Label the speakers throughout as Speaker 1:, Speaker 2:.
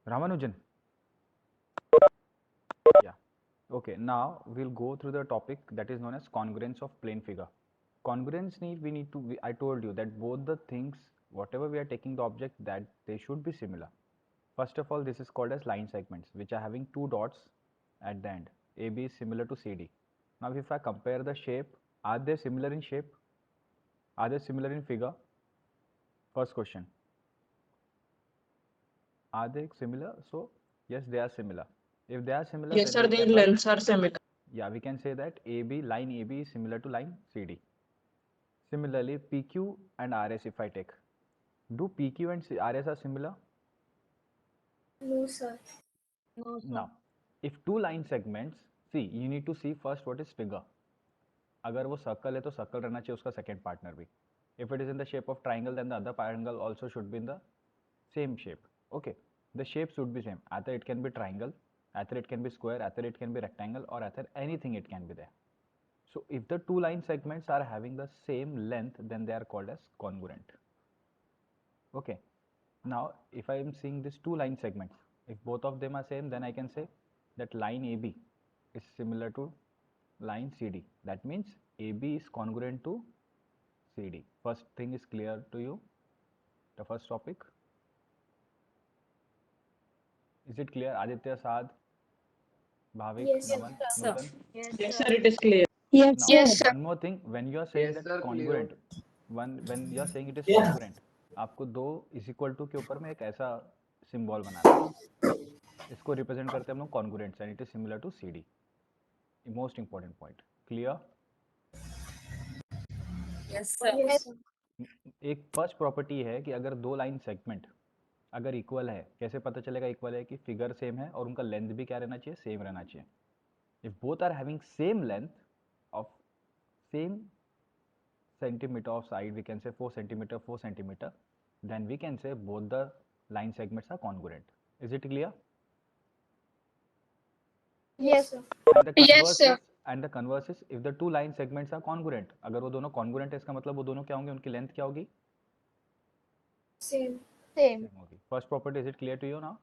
Speaker 1: Ramanujan. Yeah. Okay, now we'll go through the topic that is known as congruence of plane figure. Congruence I told you that both the things, whatever we are taking the object, that they should be similar. First of all, this is called as line segments, which are having two dots at the end. AB is similar to CD. Now, if I compare the shape, are they similar in shape? Are they similar in figure? First question. Are they similar? So, yes, they are similar. If they are similar,
Speaker 2: Yes,
Speaker 1: then
Speaker 2: sir,
Speaker 1: we
Speaker 2: their
Speaker 1: can write,
Speaker 2: lengths are similar.
Speaker 1: yeah, we can say that line AB is similar to line CD. Similarly, PQ and RS, if I take, do PQ and RS are similar?
Speaker 3: No, sir.
Speaker 1: Now, if two line segments, see, you need to see first what is figure. अगर वो circle है तो circle रहना चाहिए उसका second partner भी. If it is in the shape of triangle, then the other triangle also should be in the same shape. Okay, the shape should be same. Either it can be triangle, either it can be square, either it can be rectangle, or either anything it can be there. So if the two line segments are having the same length, then they are called as congruent. Okay, now if I am seeing these two line segments, if both of them are same, then I can say that line AB is similar to line CD. That means AB is congruent to CD. First thing is clear to you, the first topic. Is it clear? Aditya, Saad, Bhavik,
Speaker 3: Yes,
Speaker 1: Naman,
Speaker 3: sir.
Speaker 1: Nutan?
Speaker 2: Yes, sir, it is clear.
Speaker 3: Yes,
Speaker 1: Now,
Speaker 3: yes, sir.
Speaker 1: one more thing, when you are saying
Speaker 4: Yes,
Speaker 1: that
Speaker 4: sir,
Speaker 1: congruent,
Speaker 4: clear.
Speaker 1: when you are saying it is congruent, आपको दो is equal to के ऊपर में एक ऐसा symbol बनाना है. इसको represent करते हैं हम लोग congruent and it is similar to C D. Most important point. Clear?
Speaker 3: Yes, sir.
Speaker 1: एक फर्स्ट प्रॉपर्टी है कि अगर दो लाइन सेगमेंट अगर इक्वल है, कैसे पता चलेगा इक्वल है? कि फिगर सेम है और उनका लेंथ भी क्या रहना चाहिए? सेम रहना चाहिए. If both are having same length of same centimeter of side, we can say 4 centimeter 4 centimeter, then we can say both the line segments are congruent. Is it clear?
Speaker 3: Yes, sir.
Speaker 1: And the converse is, if the two line segments are congruent, अगर वो दोनों congruent है, इसका मतलब वो दोनों क्या होंगे? उनकी लेंथ क्या होगी?
Speaker 3: Same.
Speaker 1: सेम होगी. First property, is it clear to you now?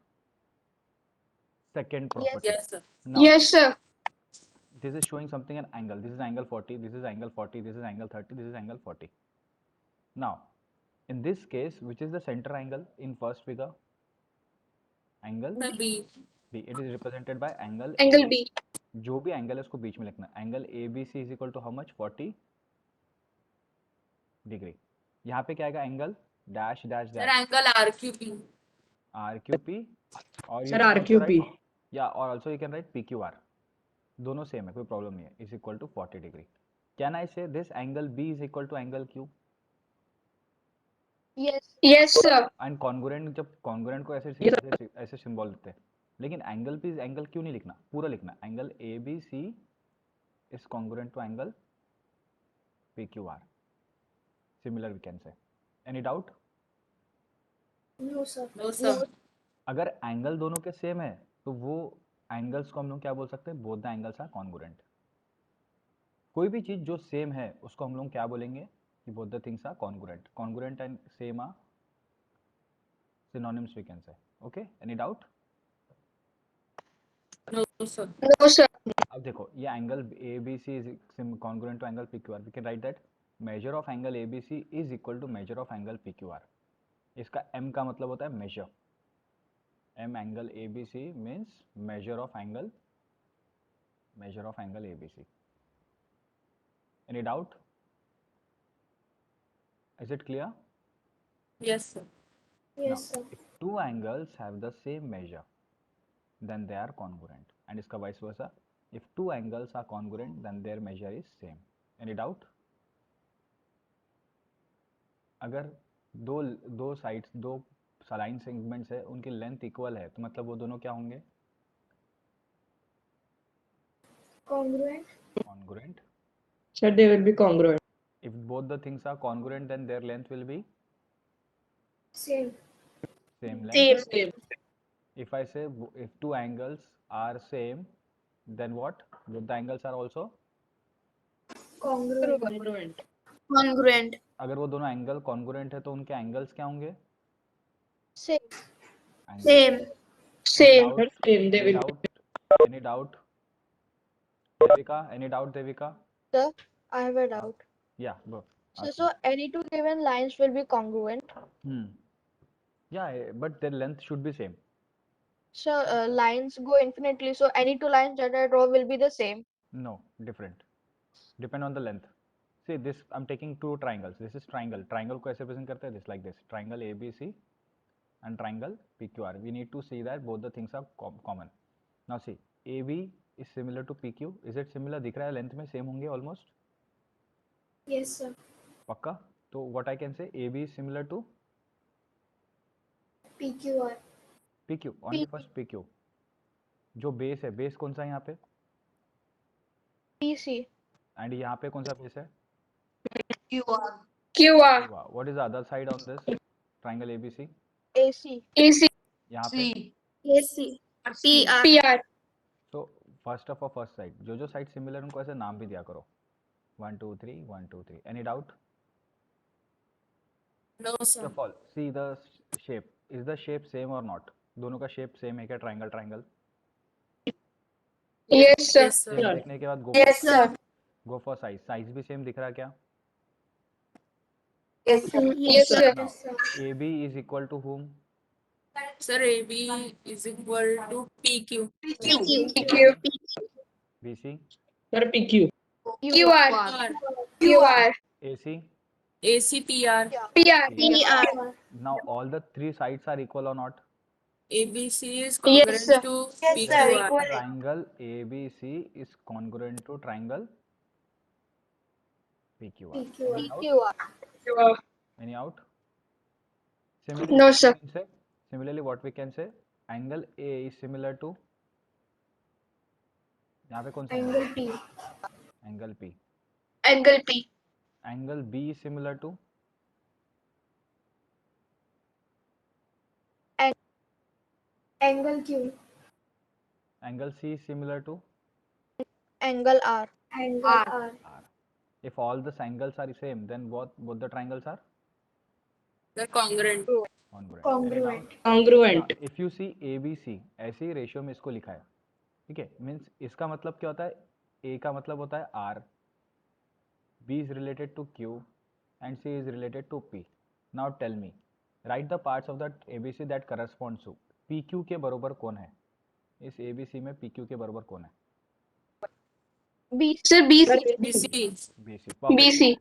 Speaker 1: Second property.
Speaker 3: Yes, sir.
Speaker 1: Now,
Speaker 3: Yes, sir.
Speaker 1: this is showing something an angle. This is angle 40, this is angle 40, this is angle 30, this is angle 40. Now, in this case, which is the center angle in first figure? Angle
Speaker 3: B.
Speaker 1: B. It is represented by angle
Speaker 3: Angle
Speaker 1: A.
Speaker 3: B.
Speaker 1: जो भी angle है उसको बीच में लिखना. Angle A B C is equal to how much? 40 डिग्री. यहाँ पे क्या आएगा? Angle dash dash
Speaker 3: Sir,
Speaker 1: dash
Speaker 3: angle RQP.
Speaker 1: R Q P. और
Speaker 2: Sir, RQP.
Speaker 1: या और also you can write P Q R. दोनों सेम है, कोई प्रॉब्लम नहीं है. इज इक्वल टू 40 डिग्री. Can I say this angle B is equal to angle Q?
Speaker 3: Yes, sir.
Speaker 1: And congruent, जब कॉन्ग्रुएंट को ऐसे ऐसे सिंबल देते हैं, लेकिन एंगल पे एंगल क्यों नहीं लिखना? पूरा लिखना. Angle A B C is congruent to angle P Q R. Similar we can say. Any doubt?
Speaker 3: No, sir. No, sir.
Speaker 1: अगर एंगल दोनों के सेम है तो वो एंगल्स को हम लोग क्या बोल सकते हैं? Both the angles are congruent. कोई भी चीज जो सेम है उसको हम लोग क्या बोलेंगे? कि both the things are congruent. Congruent and same are synonyms we can say. Okay, any doubt?
Speaker 3: No, sir. No, sir.
Speaker 1: अब देखो ये angle ABC is congruent to angle PQR. We can write that measure of angle ABC is equal to measure of angle PQR. इसका M का मतलब होता है measure. M angle ABC means measure of angle ABC. Any doubt? Is it clear?
Speaker 3: Yes, sir.
Speaker 1: Now,
Speaker 3: Yes, sir.
Speaker 1: if two angles have the same measure, then they are congruent. And इसका vice versa. If two angles are congruent, then their measure is same. Any doubt? अगर दो sides, दो line segments है, उनकी length equal है, तो मतलब वो दोनों क्या होंगे?
Speaker 3: Congruent.
Speaker 1: Congruent.
Speaker 2: Sir, they will be congruent.
Speaker 1: If both the things are congruent, then their length will be
Speaker 3: Same.
Speaker 1: same length.
Speaker 2: Same.
Speaker 1: If I say if two angles are same, then what? Both the angles are also
Speaker 3: Congruent. Congruent.
Speaker 1: अगर वो दोनों angle congruent है तो उनके angles क्या होंगे?
Speaker 3: Same.
Speaker 1: Angles.
Speaker 3: Same.
Speaker 2: Same.
Speaker 1: doubt?
Speaker 2: Same. They
Speaker 1: Any
Speaker 2: will.
Speaker 1: doubt? Any doubt? Devika? Any doubt, Devika?
Speaker 4: Sir, I have a doubt.
Speaker 1: Yeah, go.
Speaker 4: So,
Speaker 1: Ask
Speaker 4: so any two given lines will be congruent.
Speaker 1: me. Yeah, but their length should be same.
Speaker 4: So, lines go infinitely. So, any two lines that I draw will be the same.
Speaker 1: No, different. Depend on the length. See, this I'm taking two triangles. This is triangle. Triangle को ऐसे present करते हैं this like this. Triangle ABC and triangle PQR. We need to see that both the things are common. Now see, AB is similar to PQ. Is it similar? दिख रहा है length में same होंगे almost.
Speaker 3: Yes, sir.
Speaker 1: पक्का? तो what I can say AB is similar to
Speaker 3: PQR.
Speaker 1: PQ. Only first PQ. जो base है, base कौन सा है यहाँ पे?
Speaker 4: PC.
Speaker 1: And यहाँ पे कौन सा base है?
Speaker 2: QR.
Speaker 1: Wow. What is the other side on this triangle ABC?
Speaker 4: AC.
Speaker 1: यहाँ पे?
Speaker 3: AC. PR.
Speaker 1: So first of all, first side. जो side similar उनको ऐसे नाम भी दिया करो. 1 2 3 1 2 3. Any doubt?
Speaker 3: No,
Speaker 1: First of all, see the shape. Is the shape same or not? दोनों का shape same है क्या? Triangle.
Speaker 3: Yes, sir.
Speaker 1: Same देखने के बाद
Speaker 3: Yes, sir.
Speaker 1: go for size. Size भी same दिख रहा क्या?
Speaker 3: Yes, sir. Yes, sir.
Speaker 1: Now, AB is equal to whom?
Speaker 5: Sir, AB is equal to PQ.
Speaker 3: PQ.
Speaker 1: BC,
Speaker 2: Sir, PQ.
Speaker 3: QR.
Speaker 1: AC.
Speaker 5: AC, PR.
Speaker 3: PR.
Speaker 1: Now all the three sides are equal or not?
Speaker 5: ABC is congruent
Speaker 3: sir.
Speaker 5: to
Speaker 3: Yes, sir.
Speaker 5: PQR.
Speaker 1: Triangle ABC is congruent to triangle PQR.
Speaker 3: PQR.
Speaker 1: Any out? Similarly,
Speaker 3: No,
Speaker 1: what we
Speaker 3: sir.
Speaker 1: can say? Similarly, what we can say? Angle A is similar to यहाँ पे कौन सा
Speaker 3: Angle P.
Speaker 1: Angle P.
Speaker 3: Angle P.
Speaker 1: Angle B is similar to
Speaker 3: Angle Q.
Speaker 1: Angle C is similar to
Speaker 4: Angle R.
Speaker 3: Angle R.
Speaker 1: R. If all the angles are same, then both the triangles are
Speaker 5: They're congruent.
Speaker 1: congruent.
Speaker 3: Congruent.
Speaker 2: Congruent.
Speaker 1: If you see ABC, ऐसे ही ratio में इसको लिखा है, ठीक है? Means इसका मतलब क्या होता है? A का मतलब होता है R, B is related to Q, and C is related to P. Now tell me, write the parts of that ABC that corresponds to PQ के बरोबर कौन है? इस ABC में PQ के बरोबर कौन है?
Speaker 4: B.
Speaker 3: Sir, BC.
Speaker 5: BC.
Speaker 1: BC.
Speaker 3: BC.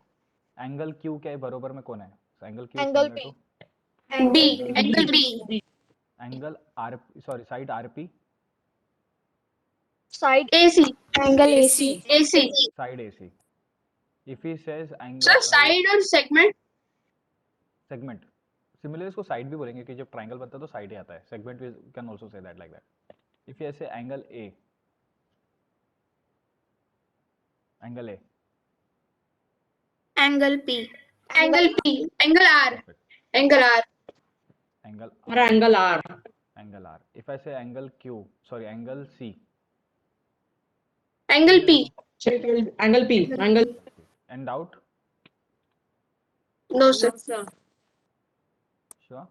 Speaker 1: Angle Q के बरोबर में कौन है? Angle Q is
Speaker 4: Angle
Speaker 1: similar
Speaker 4: B.
Speaker 1: to
Speaker 3: B. Angle B.
Speaker 1: angle R, sorry, side RP,
Speaker 4: Side
Speaker 3: AC. Angle AC.
Speaker 5: AC.
Speaker 3: AC.
Speaker 1: side AC. If he says angle
Speaker 3: Sir, side or segment?
Speaker 1: segment, similarly इसको side भी बोलेंगे कि जब triangle बनता है तो side ही आता है. Segment we can also say that like that. If you say angle A, angle A,
Speaker 3: Angle P. Angle P. Angle R.
Speaker 1: perfect.
Speaker 3: Angle R.
Speaker 1: Angle
Speaker 2: Or angle R.
Speaker 1: angle R. If I say angle Q, sorry, angle C,
Speaker 3: Angle P.
Speaker 2: Sir, it will angle P. Angle.
Speaker 1: and out,
Speaker 3: No, sir.
Speaker 5: No, sir.
Speaker 1: sure.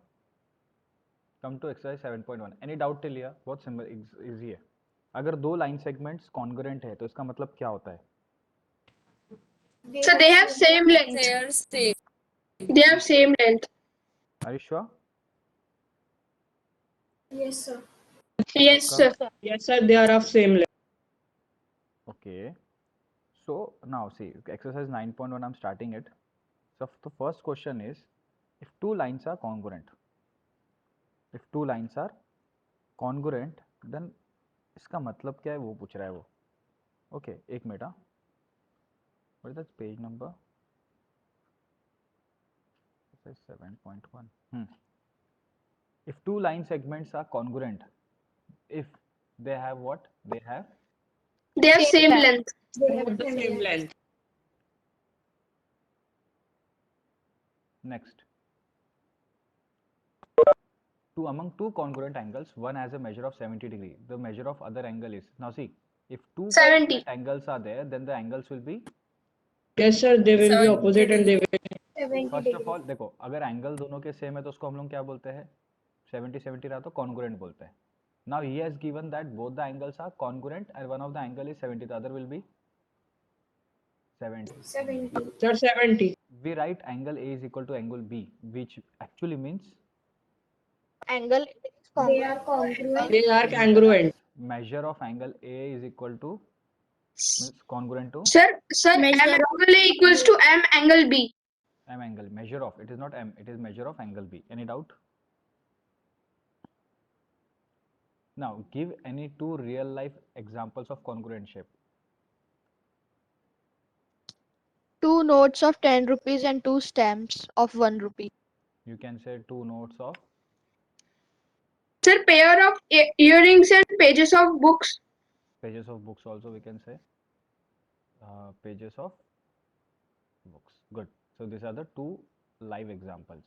Speaker 1: Come to exercise 7.1. Any doubt till here? बहुत simple easy है. अगर दो line segments congruent है तो इसका मतलब क्या होता है?
Speaker 3: So they have same length.
Speaker 5: They're same.
Speaker 3: They have same length.
Speaker 1: Are you sure?
Speaker 3: Yes, sir. Yes, sir.
Speaker 2: Yes, sir. They are of same length.
Speaker 1: Okay. So now see, exercise 9.1 I'm starting it. So the first question is, if two lines are congruent, then इसका मतलब क्या है वो पूछ रहा है वो. Okay, एक minute. What is that page number? Exercise 7.1. If two line segments are congruent, if they have what? They have
Speaker 3: They have same length.
Speaker 2: Both the same length.
Speaker 1: next. Among two congruent angles, one has a measure of 70 degree. The measure of other angle is, now see, if two
Speaker 3: 70.
Speaker 1: congruent angles are there, then the angles will be,
Speaker 2: Yes, sir. They will be
Speaker 5: 70
Speaker 2: opposite and they will.
Speaker 3: 70
Speaker 1: first
Speaker 3: degree.
Speaker 1: of all देखो, अगर angle दोनों के same है तो उसको हम लोग क्या बोलते हैं? 70 70 रहा तो कॉन्ग्रुएंट बोलते हैं. Now he has given that both the angles are congruent and one of the angle is 70, the other will be 70.
Speaker 3: 70.
Speaker 2: Sir, 70.
Speaker 1: We write angle A is equal to angle B, which actually means
Speaker 4: Angle is
Speaker 3: They are
Speaker 4: congruent.
Speaker 3: congruent.
Speaker 2: They are congruent.
Speaker 1: measure of angle A is equal to means congruent to
Speaker 3: Sir, M angle A equals to M angle B.
Speaker 1: M angle. Measure of, it is not M, it is measure of angle B. Any doubt? Now give any two real life examples of congruent shape.
Speaker 4: Two notes of 10 rupees and two stamps of 1 rupee.
Speaker 1: You can say two notes of
Speaker 3: Sir, pair of earrings and pages of books.
Speaker 1: pages of books also we can say pages of books. Good. So these are the two live examples.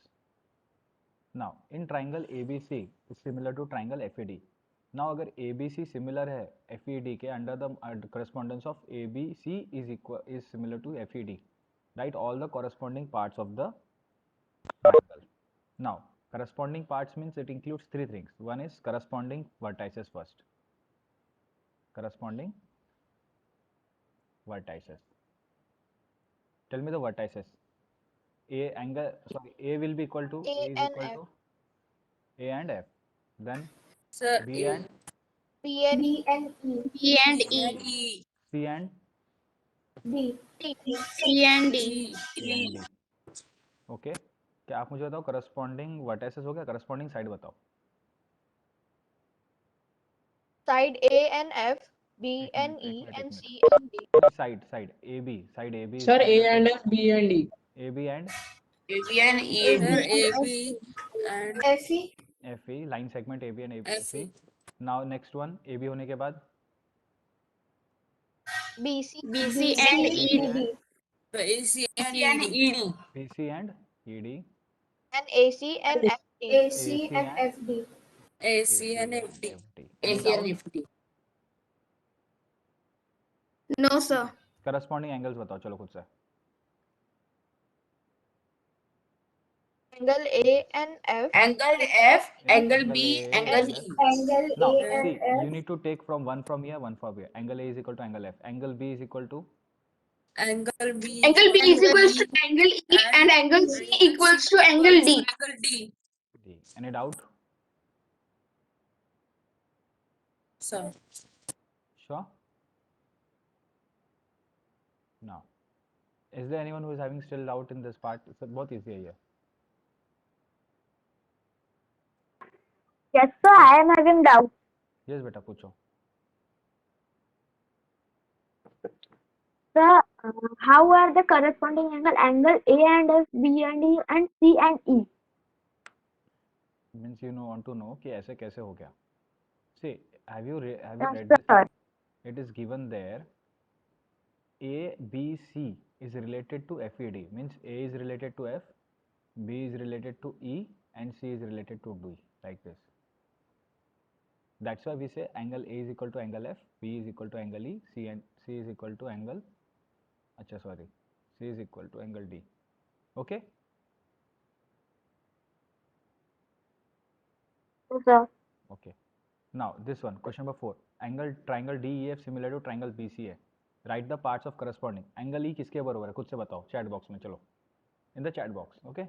Speaker 1: Now in triangle ABC is similar to triangle FED. Now अगर ABC similar है FED के under the correspondence of ABC is similar to FED. Write all the corresponding parts of the triangle. Now corresponding parts means it includes three things. One is corresponding vertices first. Corresponding vertices. Tell me the vertices. A will be equal to
Speaker 4: A
Speaker 1: is
Speaker 4: and
Speaker 1: equal
Speaker 4: F.
Speaker 1: to A and F. Then
Speaker 5: Sir,
Speaker 1: B
Speaker 5: A,
Speaker 1: and
Speaker 4: B and
Speaker 3: B and E. B and
Speaker 5: and
Speaker 3: E.
Speaker 5: E,
Speaker 1: C and
Speaker 3: D. C and D.
Speaker 5: G,
Speaker 1: C and D. Okay क्या आप मुझे बताओ corresponding vertices हो गया corresponding side बताओ
Speaker 4: side A and F, B
Speaker 1: एक
Speaker 4: and
Speaker 1: minute
Speaker 4: E,
Speaker 1: एक minute एक
Speaker 4: and
Speaker 1: minute
Speaker 4: C and D.
Speaker 1: Side A B
Speaker 2: Sir, A and F, B and E.
Speaker 1: A B and
Speaker 2: AB and
Speaker 5: Sir,
Speaker 2: EAB.
Speaker 5: AB and
Speaker 3: FE.
Speaker 1: F E line segment A B and F E
Speaker 5: FE.
Speaker 1: Now next one A B होने के बाद
Speaker 4: BC,
Speaker 3: BC and
Speaker 1: BC
Speaker 3: ED.
Speaker 1: and
Speaker 5: So AC and ED.
Speaker 1: BC and ED
Speaker 4: and AC and FD.
Speaker 3: AC and FD.
Speaker 5: AC and FD.
Speaker 1: FD Any doubt?
Speaker 3: No, sir.
Speaker 1: Corresponding angles बताओ चलो खुद से
Speaker 4: Angle A and F,
Speaker 2: Angle F, angle B,
Speaker 1: A,
Speaker 2: angle
Speaker 1: F.
Speaker 2: E.
Speaker 3: Angle
Speaker 1: Now
Speaker 3: A and
Speaker 1: see
Speaker 3: F.
Speaker 1: you need to take from one from here angle A is equal to angle F angle B is equal to
Speaker 5: Angle B
Speaker 3: Angle B is equals to angle E and angle C equals to angle D.
Speaker 5: Angle D.
Speaker 1: D. Any doubt?
Speaker 5: Sir,
Speaker 1: Sure. Now, is there anyone who is having still doubt in this part? It's बहुत easy है ये.
Speaker 6: Yes, sir, I am having doubt.
Speaker 1: Yes बेटा पूछो.
Speaker 6: Sir, how are the corresponding angle A and F, B and E, and C and E?
Speaker 1: Means you want to know कि ऐसे कैसे हो गया. See, have you
Speaker 6: Yes,
Speaker 1: read this?
Speaker 6: sir.
Speaker 1: It is given there. A, B, C is related to FED. Means A is related to F, B is related to E, and C is related to D. Like this. That's why we say angle A is equal to angle F, B is equal to angle E, C is equal to angle. अच्छा sorry, C is equal to angle D. Okay.
Speaker 6: Yes, sir.
Speaker 1: Okay. Now this one, question number 4. Angle triangle DEF similar to triangle BCA. Write the parts of corresponding. Angle E किसके बराबर है खुद से बताओ chat box में चलो. In the chat box, okay.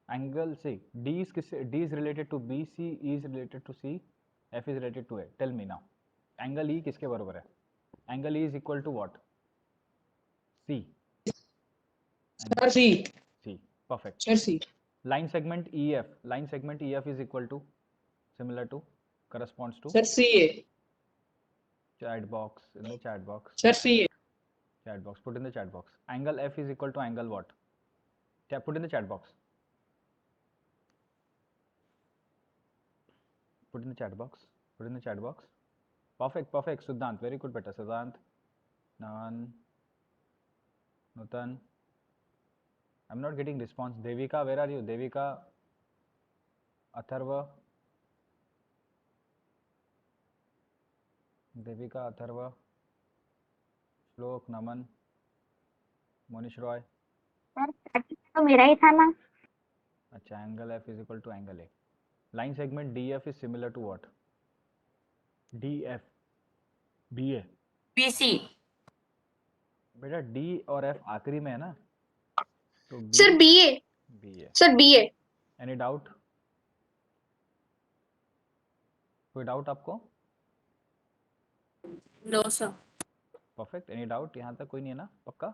Speaker 1: Angle C D is related to B, C is related to C, F is related to A. Tell me now. Angle E किसके बराबर है? Angle E is equal to what? C.
Speaker 2: Sir, C.
Speaker 1: C. Perfect.
Speaker 2: Sir, C.
Speaker 1: Line segment EF. Line segment EF is equal to similar to corresponds to
Speaker 2: Sir, CA.
Speaker 1: chat box in the chat box.
Speaker 2: Sir, CA.
Speaker 1: Chat box. Put in the chat box. Angle F is equal to angle what? Put in the chat box. Put in the chat box. Put in the chat box. Perfect. Perfect. Siddhant. Very good, beta. Siddhant. Naman. Nutan. I'm not getting response. Devika, where are you? Devika. Atharva. Devika, Atharva. Shlok, Naman. Monish Roy.
Speaker 6: Sir, practice तो मेरा ही था ना.
Speaker 1: अच्छा angle F is equal to angle A. line segment DF is similar to what? DF, BA.
Speaker 2: BC.
Speaker 1: बेटा D और F आखिरी में है ना, तो B,
Speaker 3: Sir, BA.
Speaker 1: BA.
Speaker 3: Sir, BA.
Speaker 1: Any doubt? कोई डाउट आपको?
Speaker 5: No, sir.
Speaker 1: Perfect. Any doubt? यहाँ तक कोई नहीं है ना? पक्का?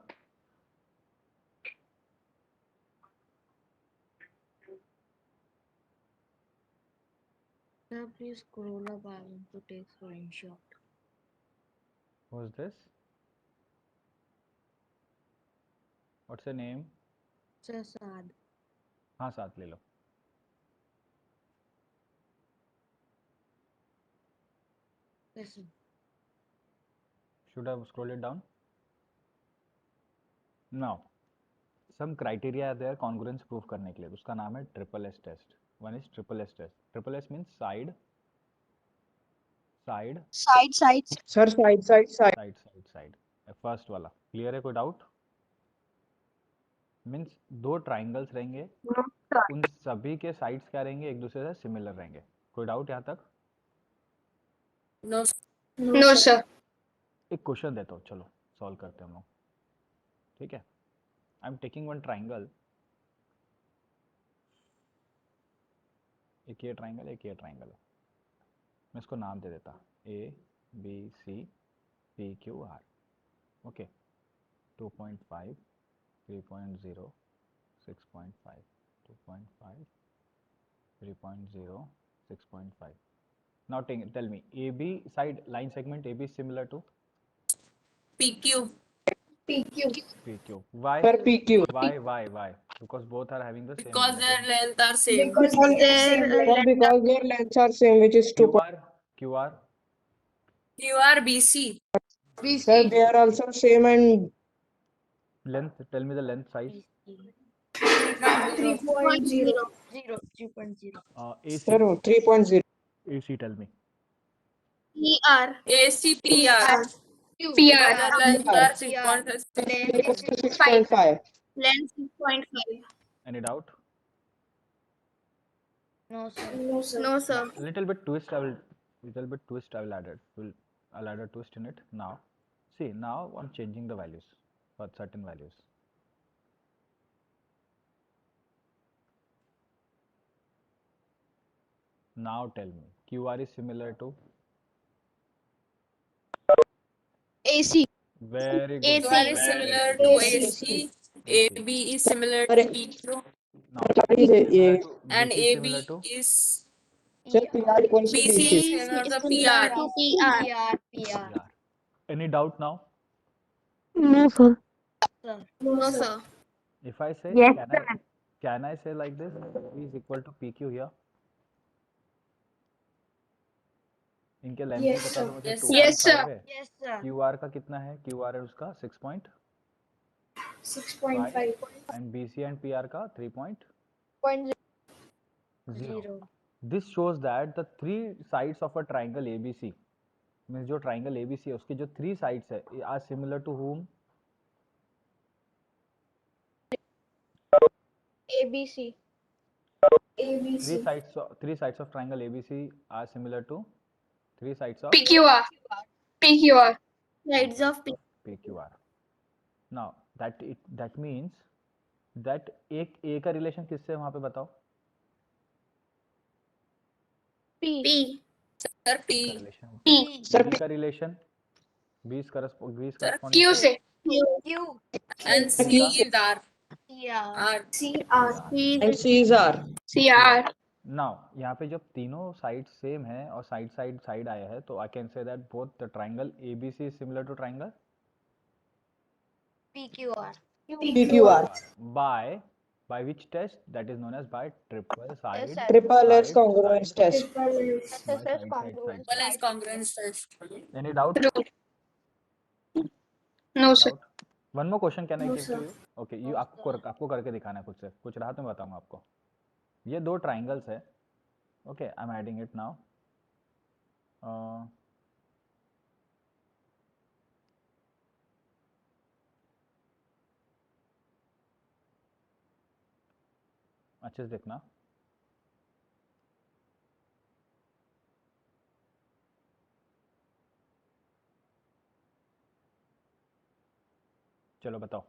Speaker 7: Sir, please scroll up. I want to take screenshot.
Speaker 1: Who's this? What's your name?
Speaker 7: Sir, Saad.
Speaker 1: हाँ, साथ ले लो.
Speaker 7: Yes, sir.
Speaker 1: Should I scroll it down? Now, some criteria are there congruence proof करने के लिए. उसका नाम है triple S test. One is triple S test. Triple S means side, side,
Speaker 3: Side, side.
Speaker 2: Sir, side.
Speaker 1: side, side, side. First वाला clear है? कोई doubt? Means दो ट्राइंगल्स रहेंगे,
Speaker 6: No, sir.
Speaker 1: उन सभी के साइड्स क्या रहेंगे? एक दूसरे से सिमिलर रहेंगे. कोई डाउट यहाँ तक?
Speaker 5: No, sir.
Speaker 3: No, sir.
Speaker 1: एक क्वेश्चन देता हूँ, चलो सॉल्व करते हैं हम लोग. ठीक है. I am taking one triangle, एक ये ट्राइंगल, एक ये ट्राइंगल है. मैं इसको नाम दे देता A B C P Q R. Okay. 2.5, 3.0, 6.5, 2.5, 3.0, 6.5. Now tell me, AB side line segment AB is similar to
Speaker 5: PQ.
Speaker 3: PQ.
Speaker 1: PQ. Why?
Speaker 2: Sir, PQ.
Speaker 1: Why? Because both are having the same
Speaker 5: Because their
Speaker 1: length.
Speaker 5: length are same.
Speaker 3: Because
Speaker 2: Sir, because their lengths are same, which is 2.
Speaker 1: QR.
Speaker 5: QR, BC.
Speaker 2: Sir, they are also same and
Speaker 1: Length. Tell me the length size.
Speaker 3: 3.0.
Speaker 7: 3.0.
Speaker 1: AC.
Speaker 2: sir, 3.0.
Speaker 1: AC. Tell me.
Speaker 3: PR.
Speaker 5: ACPR.
Speaker 3: PR.
Speaker 5: Their length are 6.5.
Speaker 2: Equals to 6.5.
Speaker 3: Length 6.5.
Speaker 1: Any doubt?
Speaker 7: No, sir.
Speaker 3: No, sir.
Speaker 1: Little bit twist. I'll add it. I'll add a twist in it now. See, now I'm changing the values for certain values. Now tell me, QR is similar to?
Speaker 3: AC.
Speaker 1: Very good.
Speaker 3: AC.
Speaker 5: QR is similar to AC. AB is similar to PQ.
Speaker 1: Now,
Speaker 5: And
Speaker 1: BC is
Speaker 5: AB
Speaker 1: similar to?
Speaker 5: is
Speaker 2: Sir, PR equals to
Speaker 5: BC
Speaker 2: BC.
Speaker 5: is similar to
Speaker 3: Similar
Speaker 5: PR.
Speaker 3: to PR.
Speaker 7: PR.
Speaker 1: PR. Any doubt now?
Speaker 6: No, sir.
Speaker 3: No, sir.
Speaker 1: If I say,
Speaker 6: Yes, sir.
Speaker 1: can I say like this? B is equal to PQ here. इनके length
Speaker 3: Yes,
Speaker 1: पता तो
Speaker 3: sir.
Speaker 1: मुझे
Speaker 5: Yes,
Speaker 1: 2.5
Speaker 3: Yes, sir.
Speaker 1: है.
Speaker 7: Yes, sir.
Speaker 1: QR का कितना है? QR है उसका 6.5
Speaker 3: 6.5.
Speaker 1: and BC and PR का 3.0.
Speaker 7: Zero.
Speaker 1: This shows that the three sides of a triangle ABC, means जो triangle ABC है उसके जो three sides है are similar to whom?
Speaker 4: ABC.
Speaker 1: Three sides of triangle ABC are similar to three sides of
Speaker 3: PQR. PQR.
Speaker 4: Sides of P.
Speaker 1: PQR. Now that means that एक A का relation किससे है वहाँ पे बताओ?
Speaker 4: P.
Speaker 3: P.
Speaker 5: Sir, P.
Speaker 1: Relation
Speaker 3: P.
Speaker 2: Sir,
Speaker 1: B का relation 20 corresponding
Speaker 3: Q से.
Speaker 7: Q.
Speaker 5: And
Speaker 1: C
Speaker 5: C
Speaker 1: का?
Speaker 5: is R.
Speaker 7: CR.
Speaker 5: R.
Speaker 3: CR.
Speaker 2: and C's are.
Speaker 3: CR.
Speaker 1: Now यहाँ पे जब तीनों साइड सेम है और साइड आया है तो I can say that both the triangle ABC is similar to triangle
Speaker 7: PQR.
Speaker 2: PQR.
Speaker 1: by which test? That is known as by triple side
Speaker 4: SSS.
Speaker 2: Triple S
Speaker 1: Side,
Speaker 2: congruence test.
Speaker 1: by
Speaker 4: SSS
Speaker 1: side.
Speaker 4: congruence.
Speaker 5: Equivalence congruence test.
Speaker 1: Any doubt?
Speaker 3: No, sir.
Speaker 1: Doubt? One more question can I
Speaker 3: No,
Speaker 1: give
Speaker 3: sir.
Speaker 1: to you? Okay, you आपको करके दिखाना है खुद से. कुछ रहा तो मैं बताऊंगा आपको. ये दो triangles है. Okay, I'm adding it now. अच्छे से देखना. चलो बताओ।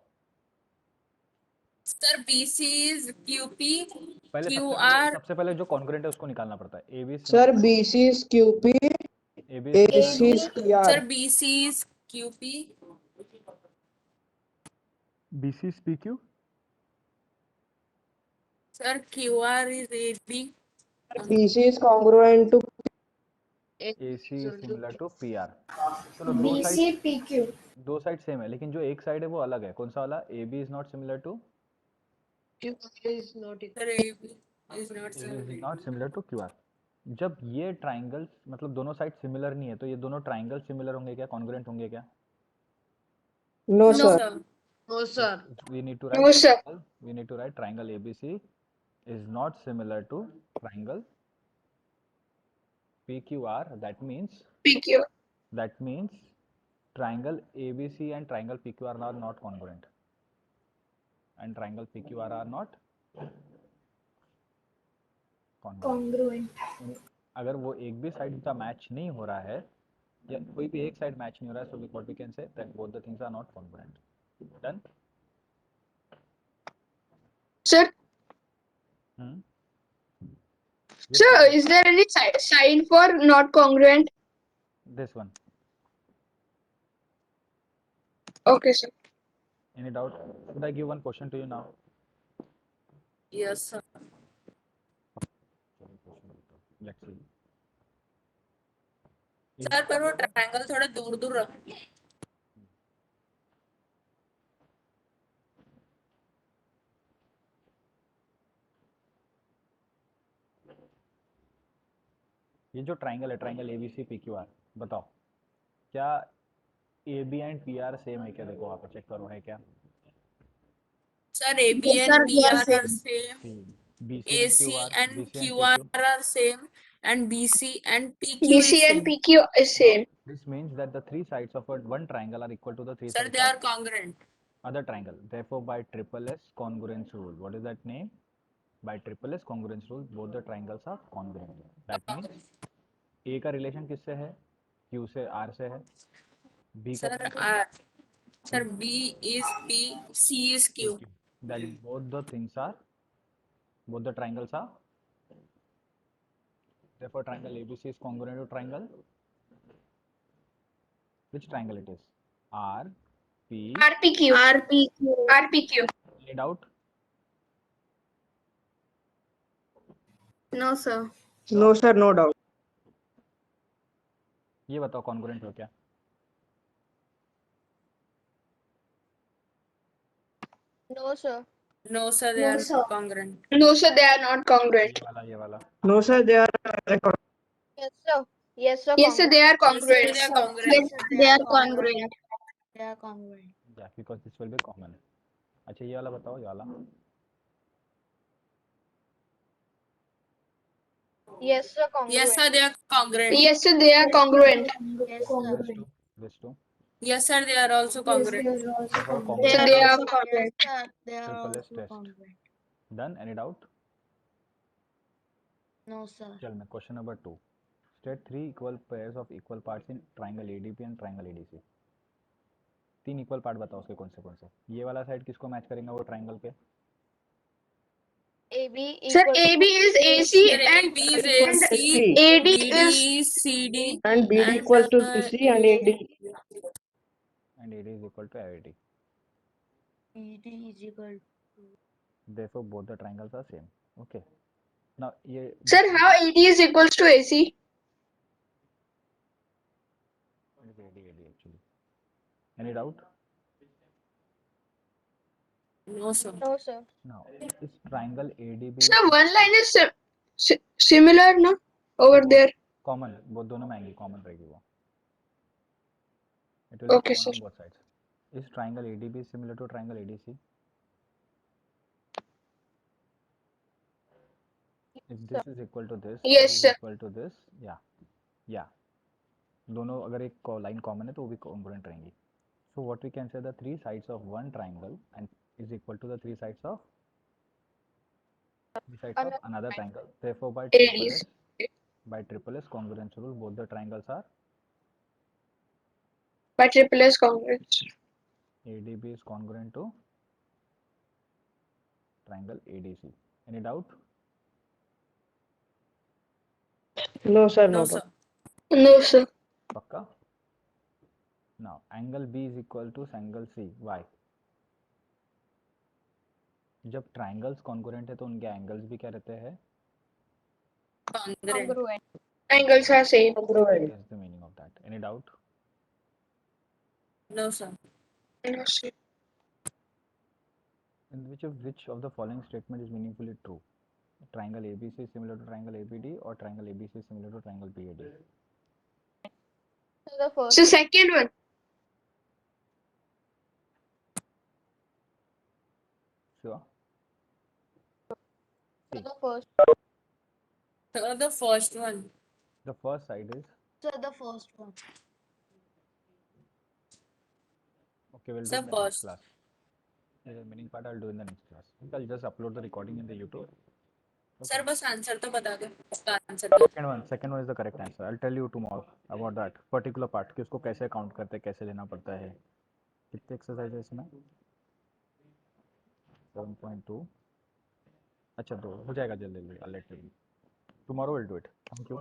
Speaker 5: Sir, BC is QP,
Speaker 1: पहले
Speaker 5: QR.
Speaker 1: सबसे पहले जो कॉन्ग्रुएंट है उसको निकालना पड़ता है। AB is
Speaker 2: Sir, BC is QP,
Speaker 1: AB is
Speaker 2: AC is
Speaker 5: Sir,
Speaker 2: PR.
Speaker 5: BC is QP.
Speaker 1: BC is PQ.
Speaker 5: Sir, QR is AB.
Speaker 2: BC is congruent to
Speaker 1: AC is similar to PR. चलो दो side same है, लेकिन जो एक side है वो अलग है। कौन सा वाला? AB is not similar to
Speaker 5: Sir, AB is not similar.
Speaker 1: QR. जब ये ट्राइंगल्स मतलब दोनों साइड सिमिलर नहीं है तो ये दोनों ट्राइंगल सिमिलर होंगे क्या? कॉन्ग्रुएंट होंगे क्या?
Speaker 2: no,
Speaker 5: No,
Speaker 2: sir.
Speaker 5: sir.
Speaker 7: No, sir.
Speaker 1: We need to
Speaker 3: No,
Speaker 1: write
Speaker 3: sir.
Speaker 1: triangle ABC is not similar to triangle PQR. That means
Speaker 3: PQ.
Speaker 1: triangle ABC and triangle PQR are not congruent, and triangle PQR are not congruent. अगर वो एक भी side का match नहीं हो रहा है या कोई भी एक साइड मैच नहीं हो रहा है, so what we can say that both the things are not congruent. Done?
Speaker 3: Sir,
Speaker 1: Hmm?
Speaker 3: sir, is there any sign for not congruent?
Speaker 1: This one.
Speaker 3: Okay, sir.
Speaker 1: Any doubt? Should I give one question to you now?
Speaker 5: Yes, sir.
Speaker 1: Let's see.
Speaker 5: Sir, पर वो triangle थोड़ा दूर दूर रखो.
Speaker 1: ये जो triangle है, triangle ABC PQR, बताओ क्या AB एंड PR सेम है क्या? देखो वहाँ पर चेक करो है क्या?
Speaker 5: Sir, AB
Speaker 3: Yes,
Speaker 5: and
Speaker 3: sir, they are
Speaker 5: PR are
Speaker 3: same.
Speaker 5: same.
Speaker 1: BC
Speaker 5: AC and
Speaker 1: BC and
Speaker 5: QR
Speaker 1: PQ.
Speaker 5: are same, and BC and PQ
Speaker 3: BC
Speaker 5: is
Speaker 3: and
Speaker 5: same.
Speaker 3: PQ is same.
Speaker 1: This means that the three sides of one triangle are equal to the three
Speaker 5: Sir,
Speaker 1: sides
Speaker 5: they are
Speaker 1: of
Speaker 5: congruent.
Speaker 1: other triangle. Therefore, by triple S congruence rule, what is that name? By triple S congruence rule, both the triangles are congruent. That means A का relation किससे है? Q से, R से है. B का
Speaker 5: Sir,
Speaker 1: relation
Speaker 5: R. Sir, B is P, C is Q.
Speaker 1: that both the triangles are. Therefore, triangle ABC is congruent to triangle. Which triangle it is?
Speaker 3: RPQ. RPQ.
Speaker 1: Any doubt?
Speaker 3: No, sir.
Speaker 2: no, sir, no doubt.
Speaker 1: ये बताओ congruent हो क्या?
Speaker 4: No, sir.
Speaker 5: No, sir, they are not congruent.
Speaker 3: No, sir, they are not congruent.
Speaker 1: ये वाला
Speaker 2: No, sir, they are
Speaker 4: Yes, sir. Yes, sir.
Speaker 3: Yes, sir, they are
Speaker 5: Yes, sir,
Speaker 3: congruent.
Speaker 5: they are congruent.
Speaker 3: Yes, they are congruent.
Speaker 7: They are congruent.
Speaker 1: yeah, because this will be common. अच्छा ये वाला बताओ, ये वाला.
Speaker 4: Yes, sir. Congruent.
Speaker 5: Yes, sir, they are congruent.
Speaker 3: Yes, sir, they are congruent.
Speaker 7: Yes, sir.
Speaker 1: This two.
Speaker 5: Yes, sir, they are also congruent.
Speaker 1: Therefore,
Speaker 3: Yes,
Speaker 1: congruent.
Speaker 3: they are
Speaker 7: Yes,
Speaker 3: congruent.
Speaker 7: sir. They are
Speaker 1: Triple S
Speaker 7: also
Speaker 1: test.
Speaker 7: congruent.
Speaker 1: Done? Any doubt?
Speaker 7: No, sir.
Speaker 1: चल मैं question number 2. State three equal pairs of equal parts in triangle ADP and triangle ADC. 3 equal part बताओ उसके कौन से. ये वाला side किसको match करेंगे वो ट्राइंगल पे?
Speaker 4: AB
Speaker 3: Sir,
Speaker 4: equal
Speaker 3: AB is AC
Speaker 5: Sir,
Speaker 3: and
Speaker 5: AB is AC,
Speaker 3: AD
Speaker 5: BD
Speaker 3: is
Speaker 5: is CD,
Speaker 2: and BD equal to BC and AD.
Speaker 1: And AD is equal to AD.
Speaker 7: BD is equal to.
Speaker 1: Therefore, both the triangles are same. Okay. Now ये
Speaker 3: Sir, how AD is equals to AC?
Speaker 1: AD actually. Any doubt?
Speaker 5: No, sir.
Speaker 4: No, sir.
Speaker 1: Now इस triangle ADB
Speaker 3: Sir, one line is similar, no? Over there.
Speaker 1: Common, वो दोनों में आएंगी, common रहेगी वो. It will be
Speaker 3: Okay,
Speaker 1: common
Speaker 3: sir.
Speaker 1: on both sides. Is triangle ADB similar to triangle ADC? If this is equal to this,
Speaker 3: Yes,
Speaker 1: this is
Speaker 3: sir.
Speaker 1: equal to this, yeah. दोनों अगर एक line common है तो वो भी congruent रहेंगी. So what we can say, the three sides of one triangle and is equal to the three sides of another triangle. Therefore, by
Speaker 3: ADs.
Speaker 1: triple S congruence rule, both the triangles are
Speaker 3: By triple S congruent.
Speaker 1: ADB is congruent to triangle ADC. Any doubt?
Speaker 2: No, sir, no
Speaker 5: No,
Speaker 2: doubt.
Speaker 5: sir.
Speaker 3: No, sir.
Speaker 1: Pakka? Now, angle B is equal to angle C. Why? जब triangles congruent है तो उनके angles भी क्या रहते हैं?
Speaker 5: Congruent.
Speaker 4: Congruent.
Speaker 3: Angles are same.
Speaker 2: Congruent.
Speaker 1: That is the meaning of that. Any doubt?
Speaker 5: No, sir.
Speaker 3: No, sir.
Speaker 1: In which of the following statement is meaningfully true? Triangle ABC is similar to triangle ABD or triangle ABC is similar to triangle BAD?
Speaker 4: So the first.
Speaker 3: So second one.
Speaker 1: Sure.
Speaker 4: So the first.
Speaker 5: Sir, the first one.
Speaker 1: The first side is
Speaker 7: So the first one.
Speaker 1: okay. We'll do
Speaker 5: Sir,
Speaker 1: in the next
Speaker 5: first.
Speaker 1: class. The remaining part I'll do in the next class. I'll just upload the recording in the YouTube.
Speaker 5: Sir, बस answer तो बता दो. उसका answer
Speaker 1: Second one is the correct answer. I'll tell you tomorrow about that particular part कि उसको कैसे count करते हैं, कैसे लेना पड़ता है. कितने एक्सरसाइज है इसमें? 7.2. अच्छा 2 हो जाएगा जल्दी. I'll let you know. Tomorrow we'll do it. Thank you.